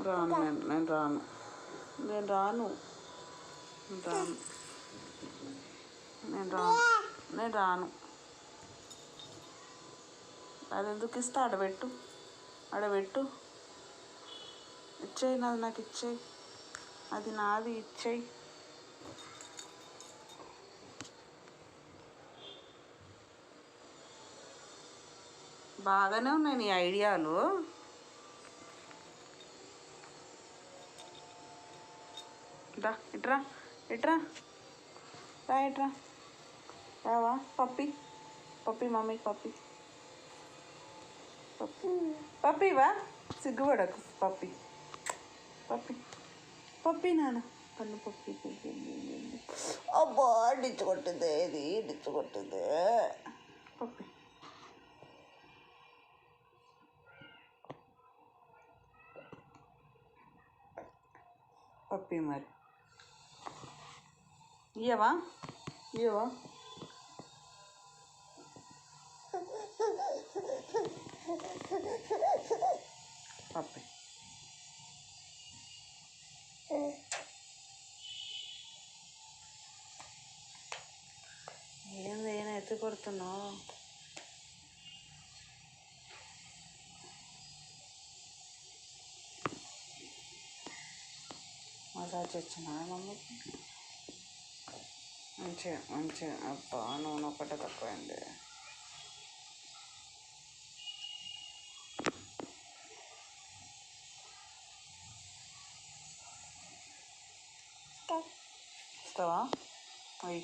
రాను నేను రాను నేను రాను రాను నేను రాను నేను రాను. అది ఎందుకు ఇస్తా? ఆడబెట్టు ఇచ్చేయి, నాది నాకు ఇచ్చేయి, అది నాది ఇచ్చేయి. బాగానే ఉన్నాయి నీ ఐడియాలు. రా ఇట్రా ఇట్రా రా ఇట్రా రావా పప్పి మమ్మీకి పప్పి పప్పివా? సిగ్గుపడకు పప్పి నాన్న కన్ను పప్పి. అబ్బా డిచ్చుకొట్టింది, ఇది డిచ్చుకొట్టింది పప్పి. పప్పి మరి ఇయ్యవా పప్పి. ఏంది ఏమైనా ఎత్తి కొడుతున్నావు? మసాజ్ వచ్చినా మమ్మీకి మంచిగా. అబ్బా నూనె ఒకటే తక్కువైంది. ఇస్తావా? అయ్యి